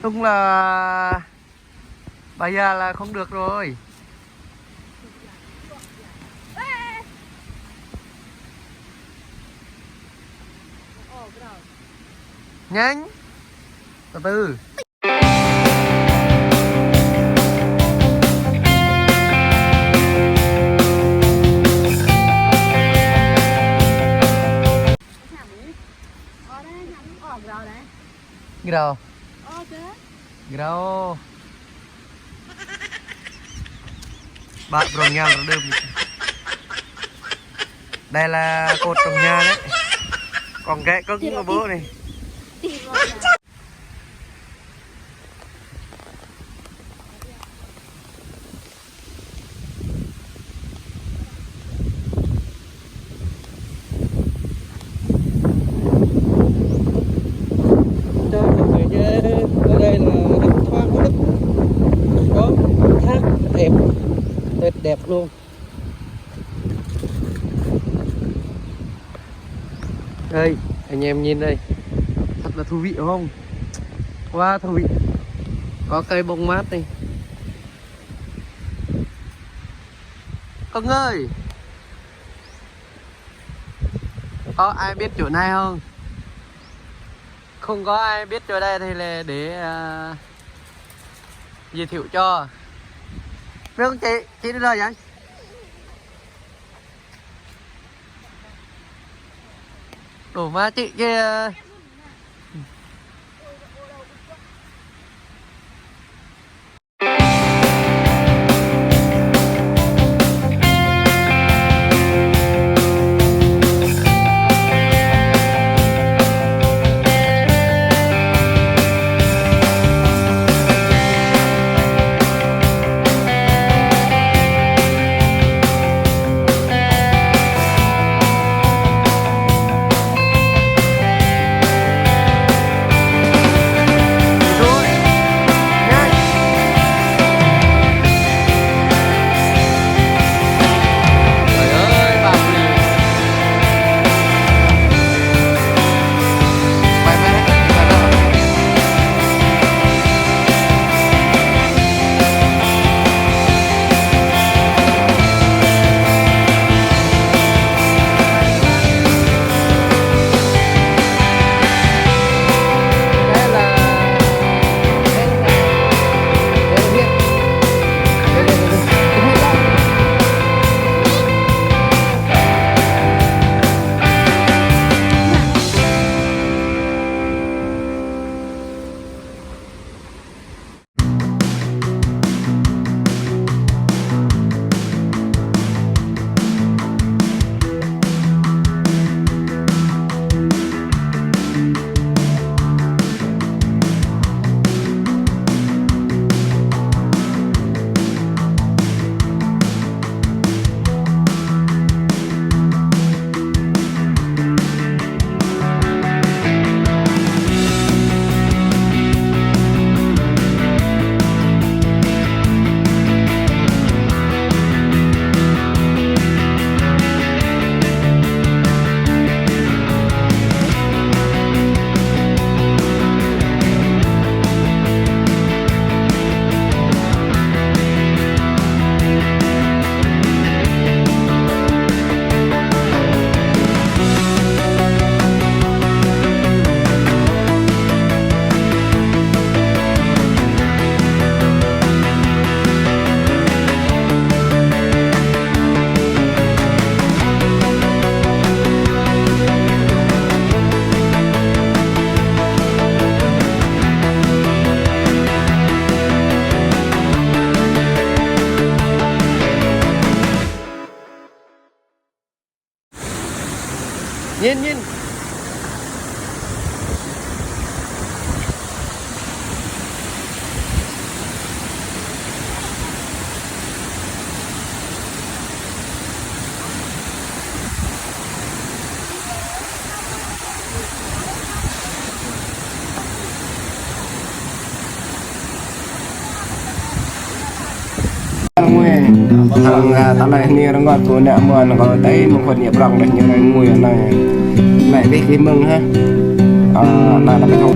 Đúng là bây giờ là không được rồi. Nhanh, từ từ. Gitu. Gitu. Bạn rồng nhà nó đơm. Đây là cột trồng nhà đấy. Còn cái cứng của bố này. Ở đây là đất thoáng có đất, có thác đẹp, tuyệt đẹp luôn. Đây anh em nhìn đây, thật là thú vị đúng không? Quá thú vị. Có cây bông mát này. Cưng ơi, có ai biết chỗ này không? Không có ai biết chỗ đây thì là để giới thiệu cho. Biết không chị đi lời vậy? Đổ má chị kia. Nhìn thằng này nia nó ngọt của nè mà nó có thấy một phần nhịp rộng này như này mùi này mẹ đi khi mừng ha là cái thôi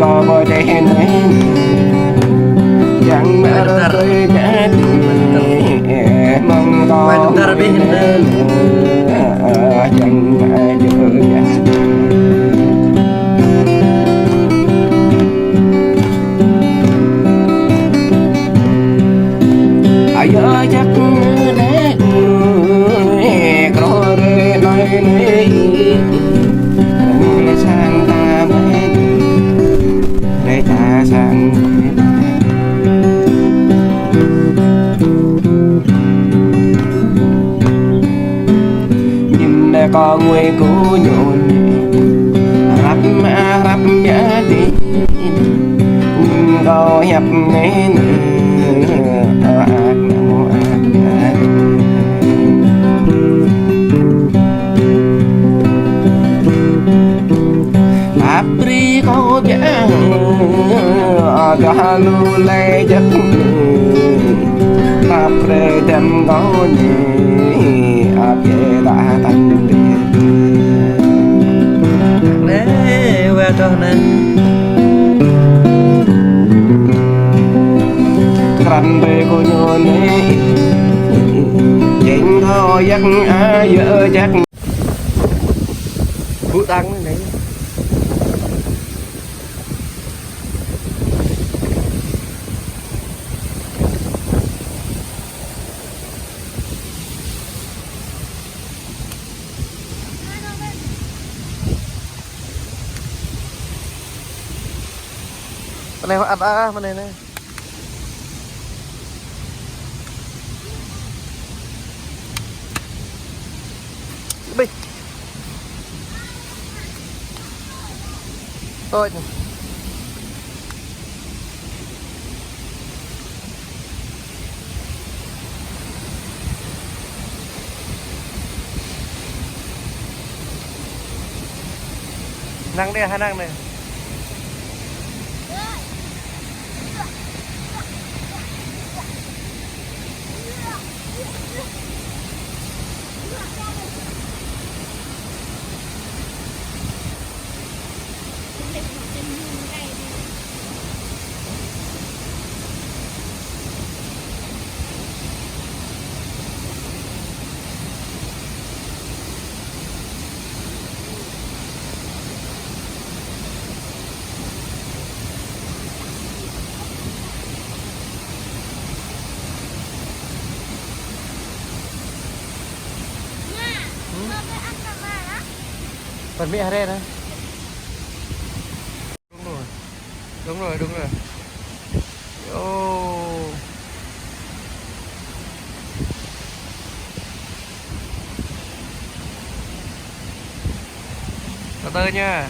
có voi đen chẳng mẹ tôi mẹ mong có chẳng mẹ giờ chắc nét rồi nói sang ta mới để ta sang nhìn để có người cố nhộn rắp nhớ đi có nhập nên Apri kau biar gahalu lay jak Apre dem kau ni Apye dah tandir Nè qua cho nè Kran be ko nyone Jeng kau yak ayo jak Bút ăn này bên này họ ăn bên này nè đi thôi năng đi hai năng này phần mỹ đây này đúng rồi ô từ từ nha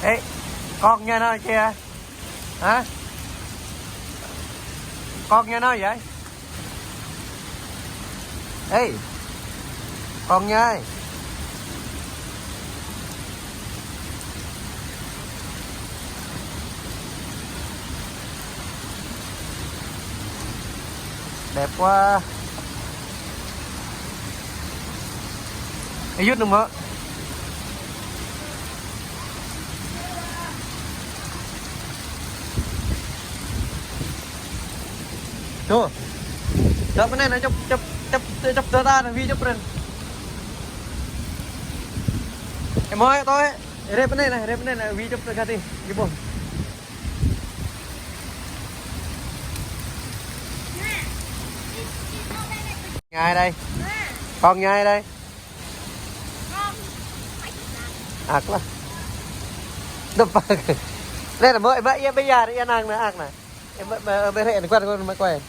Ê, con nghe nói kia hả? Con nghe nói vậy? Ê, con nghe đẹp quá. Ê dứt đừng mơ. Tuh. Chụp bên này này, chụp ra thằng Vi chụp lên. Em ơi tôi rep bên này này Vi chụp ra đi. Đi bộ. Nhai đây. Con nhai đây. Ác lắm. Đập vào. Đây là mới bây giờ đi ăn ăn nữa ác này. Em mới hẹn quay con mới quay.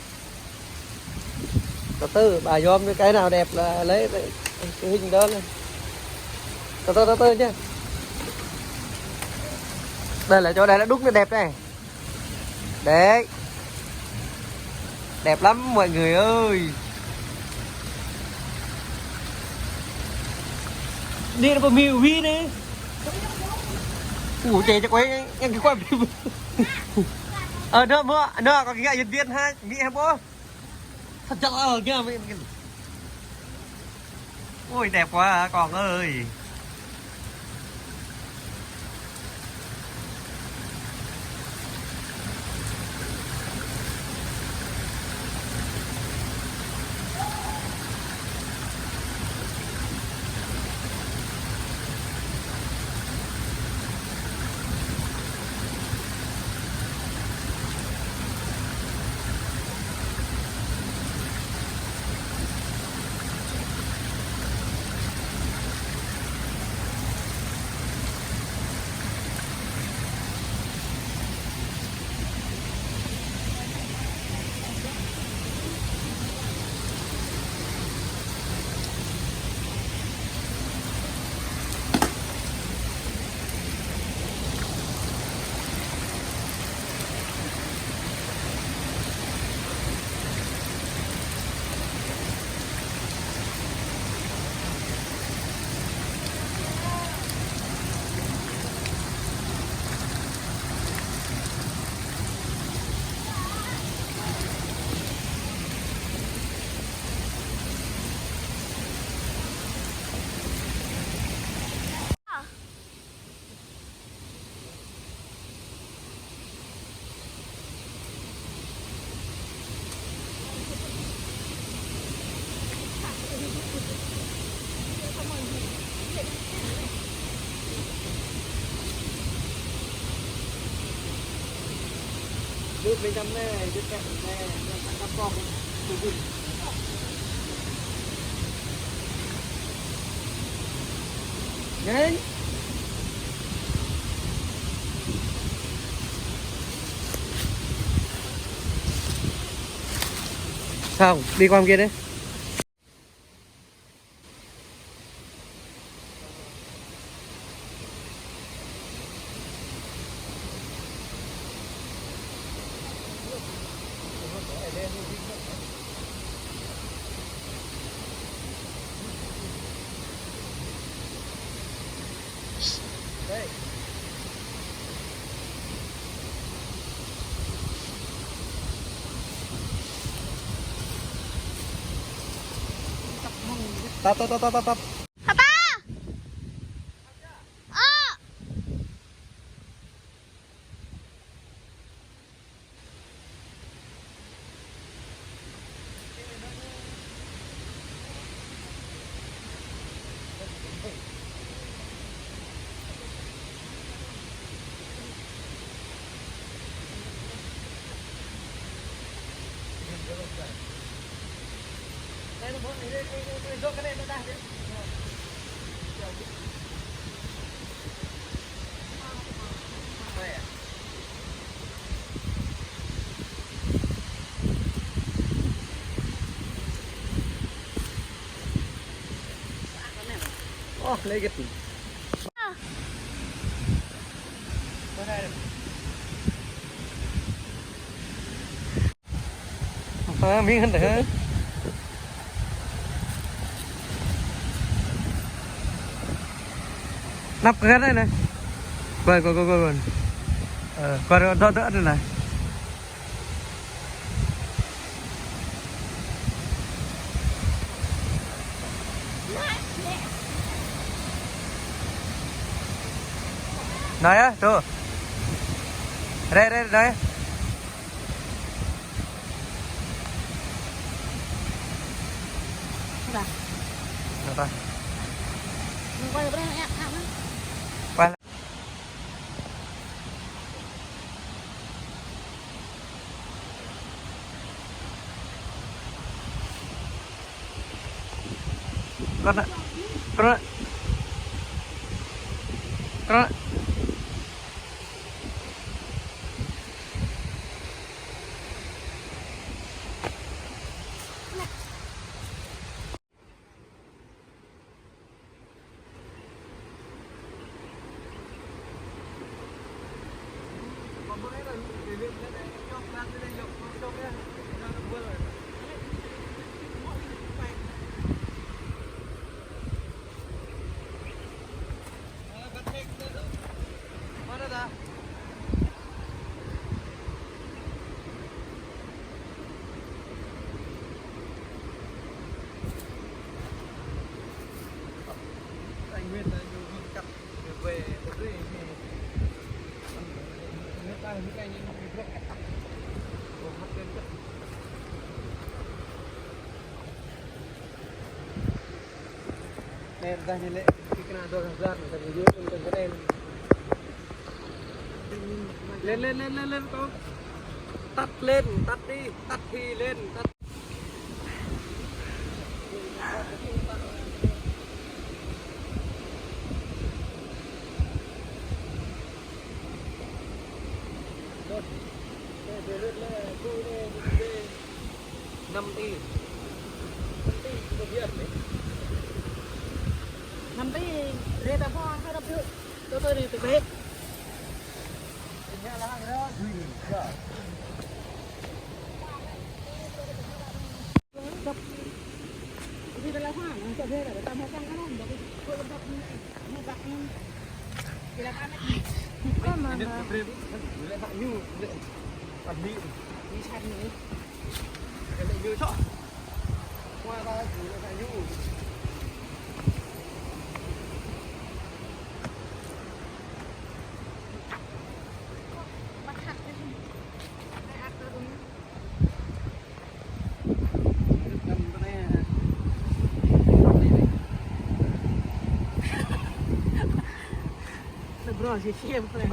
Từ từ bà dòm cái nào đẹp là lấy cái hình đó lên. Từ từ nhé. Đây là chỗ này nó đúc nó đẹp này. Đấy. Đẹp lắm mọi người ơi. Đi nó vào miêu vi đi. Ủa chè cho quay nhanh cái quay. Nữa mua nữa có cái gậy nhân viên ha nghĩ em bố. Thật chắc kia ôi đẹp quá à, con ơi. Đưa bên trong này, đưa kẹo này, cắt con nhanh. Sao? Đi qua bên kia đấy. Đây. Tắt. Papa! Đây nó vô cái này nó ra. Oh, lấy cái gì? Có đây này. Miếng hình nữa. Nắp cái đây này. Coi. Coi đỡ này này. nói á tu đây đây nói Dạ. được rồi Mình quay được đây ạ. quay lại. Con ạ con ạ con ạ anh Nguyên là nhiều cặp về một cái nước ta nước anh nhưng không biết mất lên chất đèn ra như lệ cái nào tôi gặp ra mà dưới đừng có đèn lên lên lên lên lên con tắt lên tắt đi tắt thì lên tắt năm tỷ một viên đấy 5 tí rê ta hoa hay đập được. Tôi đi từ bếp. Đi tới lá hoa, nó sẽ rê để tao mua căng cái nó được. Tôi đập một bạc nhưng thì là ăn đấy. Có mà lại hạ nhu lại quản lý đi chăn nữa. cái lại như chọn qua ra thì lại hạ nhu Bắt hạt cái gì? Cái hạt đó đúng. Được rồi, chị em phải